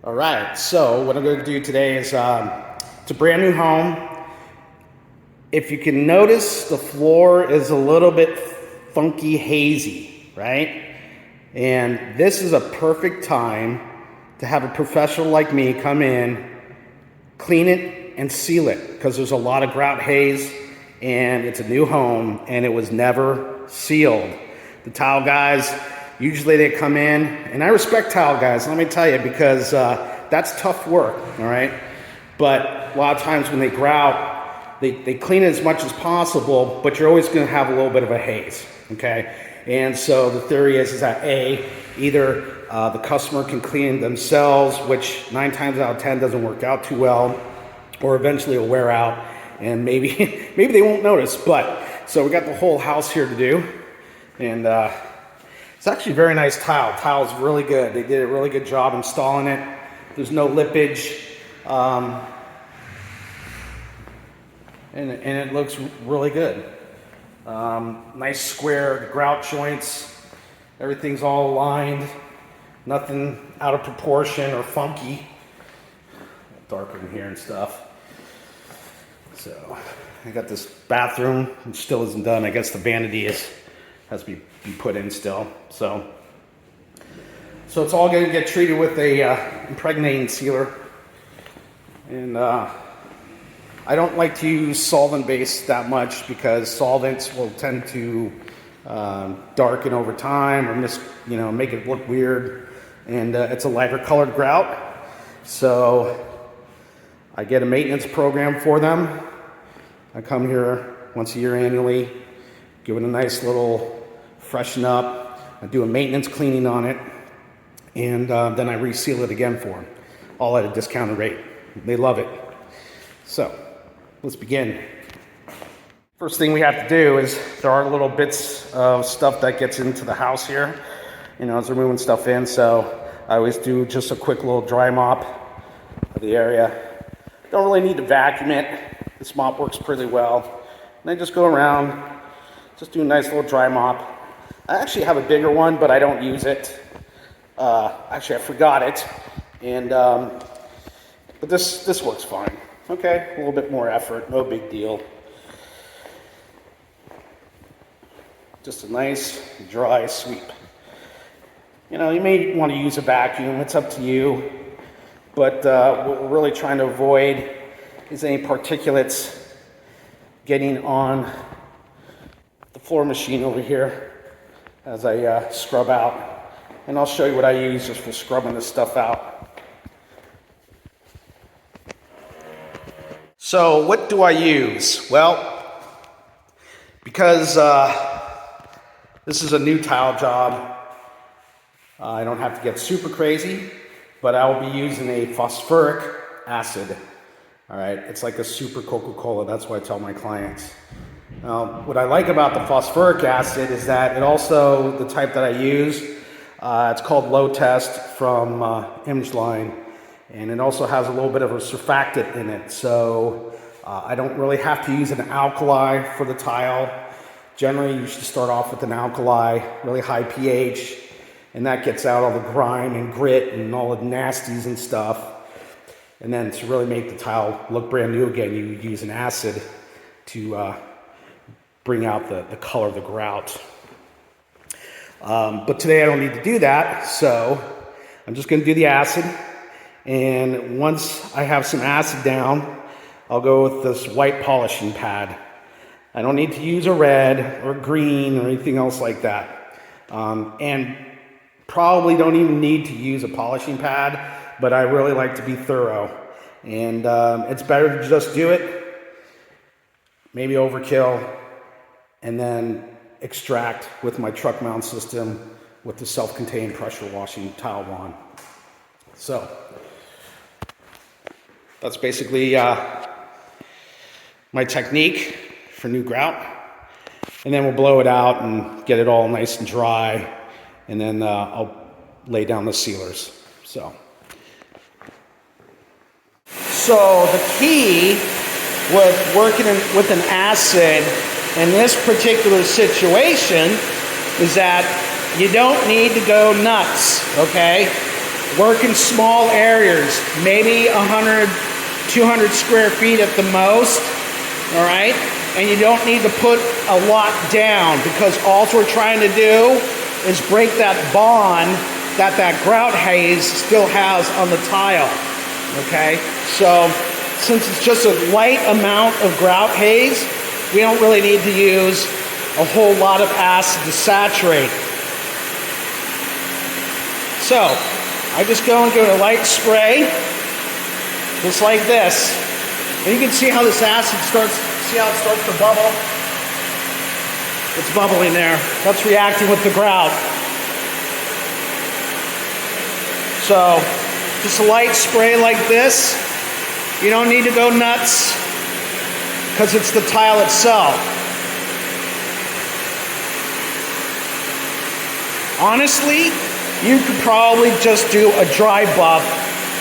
All right, so what I'm going to do today is, it's a brand new home. If you can notice, the floor is a little bit funky, hazy, right? And this is a perfect time to have a professional like me come in, clean it, and seal it, because there's a lot of grout haze, and it's a new home, and it was never sealed. The tile guys, usually they come in, and I respect tile guys, let me tell you, because that's tough work, all right? But a lot of times when they grout, they clean it as much as possible, but you're always gonna have a little bit of a haze, okay? And so the theory is that either the customer can clean it themselves, which 9 times out of 10 doesn't work out too well, or eventually it'll wear out, and maybe maybe they won't notice. But so we got the whole house here to do, and it's actually a very nice tile. Tile's really good. They did a really good job installing it. There's no lippage, and it looks really good. Nice square grout joints. Everything's all aligned. Nothing out of proportion or funky. Darker in here and stuff. So I got this bathroom, which still isn't done. I guess the vanity has to be put in still. So it's all going to get treated with a impregnating sealer. And I don't like to use solvent base that much, because solvents will tend to darken over time or make it look weird. And it's a lighter colored grout, so I get a maintenance program for them. I come here once a year annually, give it a nice little freshen up. I do a maintenance cleaning on it, and then I reseal it again for them, all at a discounted rate. They love it. So let's begin. First thing we have to do is, there are little bits of stuff that gets into the house here, as we're moving stuff in. So I always do just a quick little dry mop of the area. Don't really need to vacuum it. This mop works pretty well. And I just go around, just do a nice little dry mop. I actually have a bigger one, but I don't use it. Actually, I forgot it. And but this works fine. Okay, a little bit more effort, no big deal. Just a nice dry sweep. You may want to use a vacuum, it's up to you. But what we're really trying to avoid is any particulates getting on the floor machine over here as I scrub out. And I'll show you what I use just for scrubbing this stuff out. So what do I use? Well, because this is a new tile job, I don't have to get super crazy, but I will be using a phosphoric acid. All right, it's like a super Coca-Cola. That's what I tell my clients. What I like about the phosphoric acid is that it also, the type that I use, it's called Low Test from Image-Line, and it also has a little bit of a surfactant in it. So I don't really have to use an alkali for the tile. Generally, you should start off with an alkali, really high pH, and that gets out all the grime and grit and all the nasties and stuff. And then to really make the tile look brand new again, you use an acid to bring out the color of the grout. But today I don't need to do that, so I'm just going to do the acid. And once I have some acid down, I'll go with this white polishing pad. I don't need to use a red or green or anything else like that. And probably don't even need to use a polishing pad, but I really like to be thorough. And it's better to just do it, maybe overkill, and then extract with my truck mount system with the self-contained pressure washing tile wand. So that's basically my technique for new grout. And then we'll blow it out and get it all nice and dry, and then I'll lay down the sealers. So the key with working with an acid in this particular situation is that you don't need to go nuts, okay? Work in small areas, maybe 100, 200 square feet at the most, all right? And you don't need to put a lot down, because all we're trying to do is break that bond that grout haze still has on the tile, okay? So since it's just a light amount of grout haze, we don't really need to use a whole lot of acid to saturate. So I just go and give it a light spray, just like this. And you can see how this acid starts, see how it starts to bubble? It's bubbling there. That's reacting with the grout. So just a light spray like this. You don't need to go nuts, because it's the tile itself. Honestly, you could probably just do a dry buff,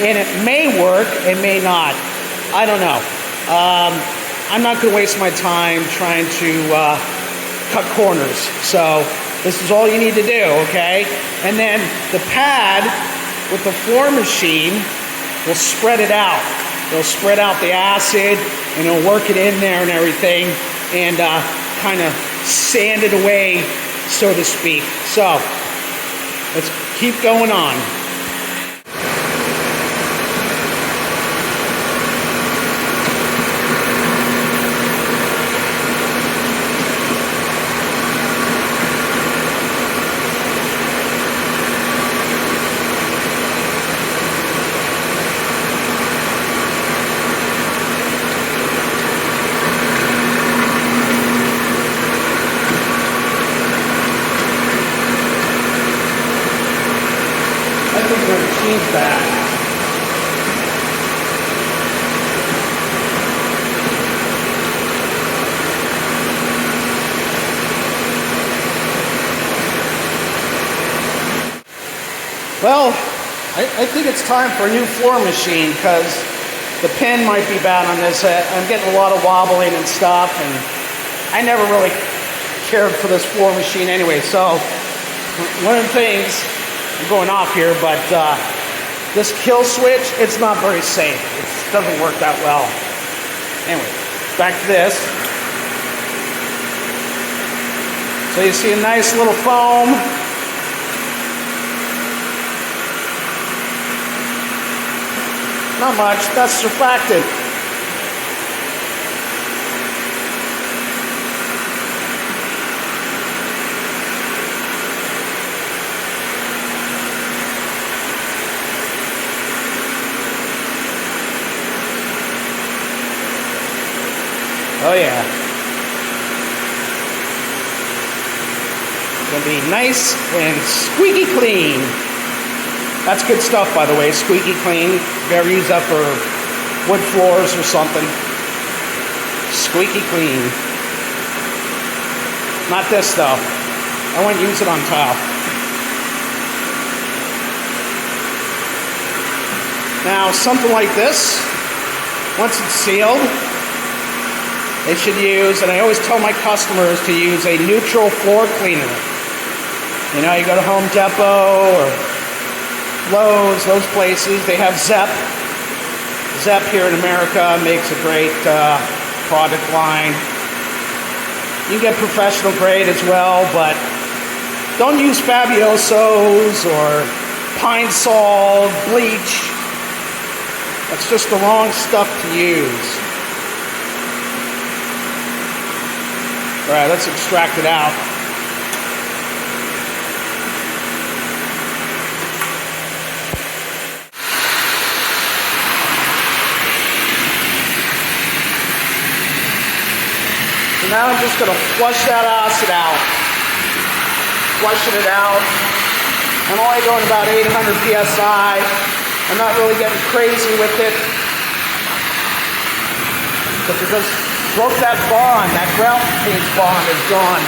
and it may work, it may not. I don't know. I'm not going to waste my time trying to cut corners. So this is all you need to do, okay? And then the pad with the floor machine will spread it out. It'll spread out the acid, and it'll work it in there and everything, and kind of sand it away, so to speak. So let's keep going on. Back. Well, I think it's time for a new floor machine, because the pin might be bad on this. I'm getting a lot of wobbling and stuff, and I never really cared for this floor machine anyway. So one of the things, I'm going off here, but this kill switch, it's not very safe. It doesn't work that well. Anyway, back to this. So you see a nice little foam. Not much, that's surfactant. Oh yeah. It's gonna be nice and squeaky clean. That's good stuff, by the way, squeaky clean. If you ever use that for wood floors or something. Squeaky clean. Not this though. I wouldn't use it on tile. Now, something like this, once it's sealed, they should use, and I always tell my customers to use a neutral floor cleaner. You know, you go to Home Depot or Lowe's, those places, they have Zep. Zep here in America makes a great product line. You can get professional grade as well, but don't use Fabiosos or Pine Sol, bleach. That's just the wrong stuff to use. All right, let's extract it out. So now I'm just going to flush that acid out. Flushing it out. I'm only going about 800 psi. I'm not really getting crazy with it, because it just broke that bond. That grout haze bond is gone.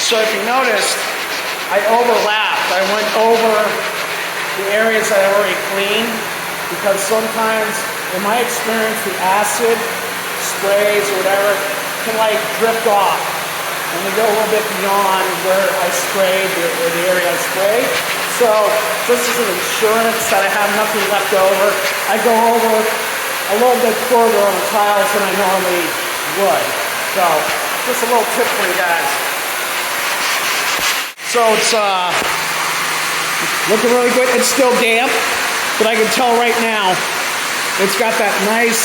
So if you noticed, I overlapped. I went over the areas that I already cleaned because sometimes, in my experience, the acid sprays or whatever can like drift off and they go a little bit beyond where I sprayed or the area I sprayed. So just as an assurance that I have nothing left over, I go over a little bit further on the tiles than I normally would. So just a little tip for you guys. So it's looking really good. It's still damp, but I can tell right now it's got that nice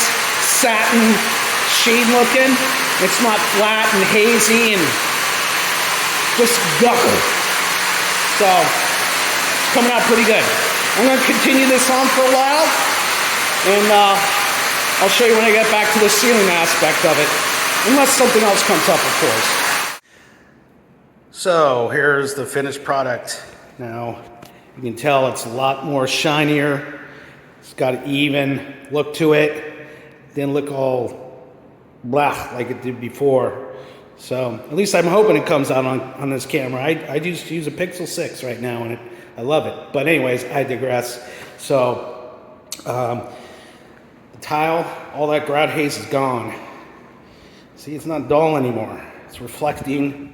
satin sheen looking. It's not flat and hazy and just gucker. So it's coming out pretty good. I'm going to continue this on for a while, and I'll show you when I get back to the ceiling aspect of it, unless something else comes up, of course. So here's the finished product. Now you can tell it's a lot more shinier. It's got an even look to it. Didn't look all blah like it did before. So at least I'm hoping it comes out on this camera. I just use a Pixel 6 right now, and I love it. But anyways, I digress. So the tile, all that grout haze is gone. See, it's not dull anymore. It's reflecting.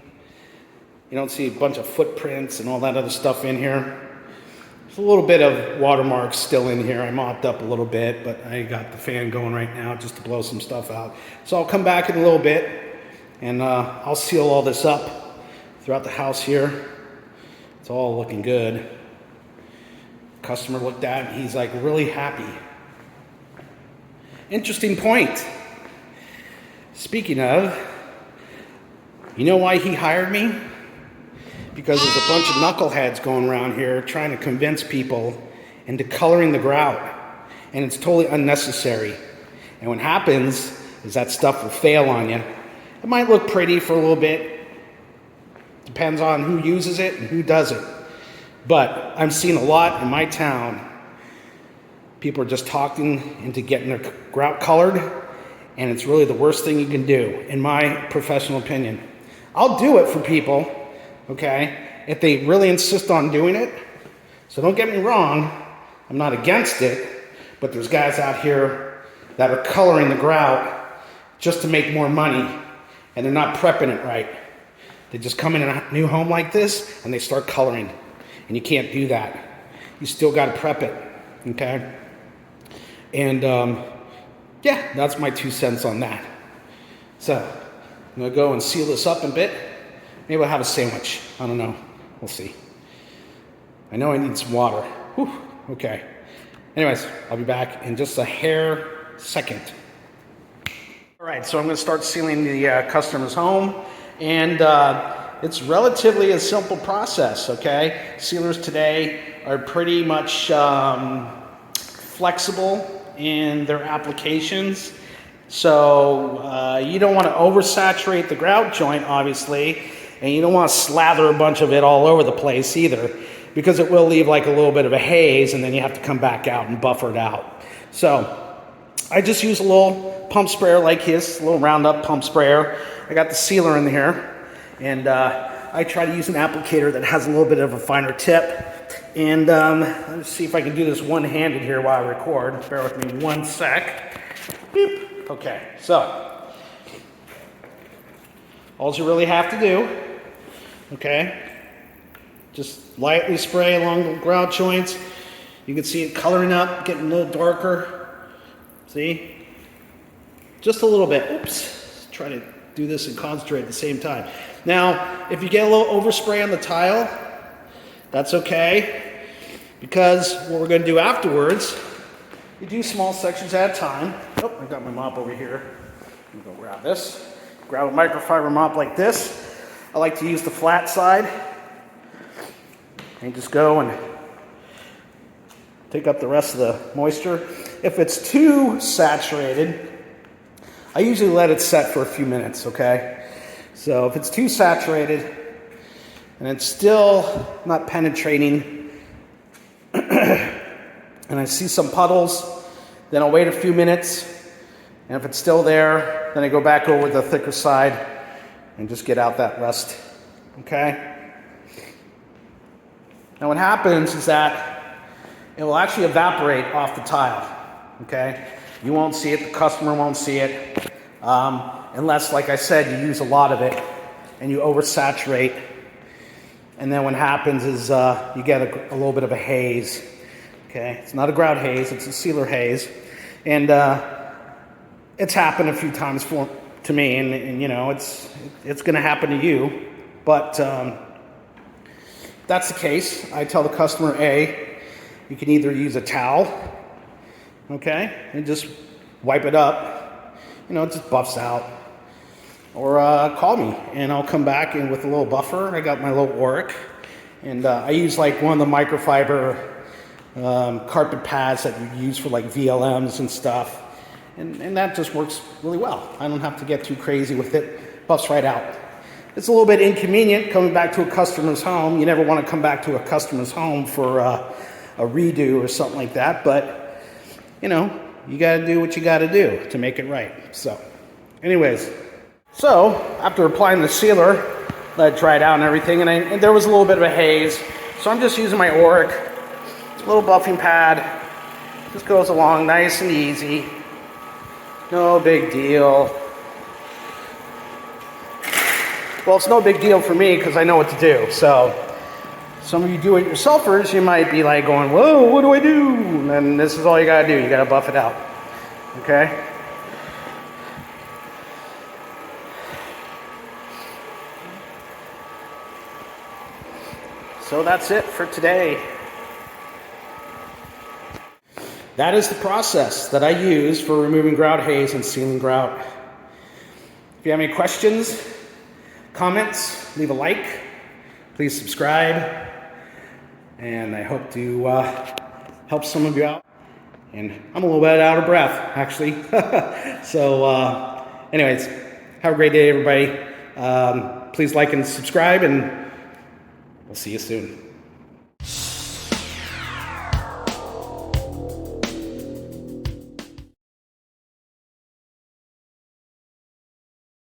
You don't see a bunch of footprints and all that other stuff in here. There's a little bit of watermarks still in here. I mopped up a little bit, but I got the fan going right now just to blow some stuff out. So I'll come back in a little bit, and I'll seal all this up throughout the house here. It's all looking good. Customer looked at it, and he's like really happy. Interesting point. Speaking of, you know why he hired me? Because there's a bunch of knuckleheads going around here trying to convince people into coloring the grout, and it's totally unnecessary. And what happens is that stuff will fail on you. It might look pretty for a little bit. Depends on who uses it and who does it. But I'm seeing a lot in my town. People are just talking into getting their grout colored, and it's really the worst thing you can do, in my professional opinion. I'll do it for people, okay, if they really insist on doing it. So don't get me wrong, I'm not against it, but there's guys out here that are coloring the grout just to make more money, and they're not prepping it right. They just come in a new home like this and they start coloring, and you can't do that. You still got to prep it, okay? And yeah, that's my 2 cents on that. So I'm gonna go and seal this up a bit. Maybe I'll have a sandwich. I don't know. We'll see. I know I need some water. Whew. Okay. Anyways, I'll be back in just a hair second. All right, so I'm going to start sealing the customer's home, and it's relatively a simple process, okay? Sealers today are pretty much flexible in their applications. So you don't want to oversaturate the grout joint, obviously, and you don't want to slather a bunch of it all over the place either, because it will leave like a little bit of a haze, and then you have to come back out and buffer it out. So I just use a little pump sprayer like his, a little Roundup pump sprayer. I got the sealer in here, and I try to use an applicator that has a little bit of a finer tip. And let's see if I can do this one-handed here while I record. Bear with me 1 sec. Beep. Okay, so all you really have to do, okay, just lightly spray along the grout joints. You can see it coloring up, getting a little darker. See? Just a little bit. Oops. Try to do this and concentrate at the same time. Now, if you get a little overspray on the tile, that's okay, because what we're going to do afterwards, you do small sections at a time. Oh, I got my mop over here. I'm going to go grab this. Grab a microfiber mop like this. I like to use the flat side. And just go and take up the rest of the moisture. If it's too saturated, I usually let it set for a few minutes, okay? So if it's too saturated and it's still not penetrating and I see some puddles, then I'll wait a few minutes, and if it's still there, then I go back over the thicker side and just get out that rest okay? Now what happens is that it will actually evaporate off the tile, okay? You won't see it, the customer won't see it, unless, like I said, you use a lot of it and you oversaturate. And then what happens is you get a little bit of a haze, okay? It's not a grout haze, it's a sealer haze. And it's happened a few times to me, and you know, it's gonna happen to you. But if that's the case, I tell the customer, you can either use a towel, okay, and just wipe it up, you know, it just buffs out. Or call me, and I'll come back in with a little buffer. I got my little Auric, and I use like one of the microfiber carpet pads that you use for like VLMs and stuff, and that just works really well. I don't have to get too crazy with it. Buffs right out. It's a little bit inconvenient coming back to a customer's home. You never want to come back to a customer's home for a redo or something like that, but you know, you got to do what you got to do to make it right. So anyways, so after applying the sealer, let it dry out and everything, and there was a little bit of a haze, so I'm just using my Auric, a little buffing pad, just goes along nice and easy, no big deal. Well, it's no big deal for me because I know what to do. So some of you do-it-yourselfers, you might be like going, whoa, what do I do? And then this is all you got to do. You got to buff it out, okay? So that's it for today. That is the process that I use for removing grout haze and sealing grout. If you have any questions, comments, leave a like, please subscribe, and I hope to help some of you out. And I'm a little bit out of breath, actually. So anyways, have a great day, everybody. Please like and subscribe, and we'll see you soon.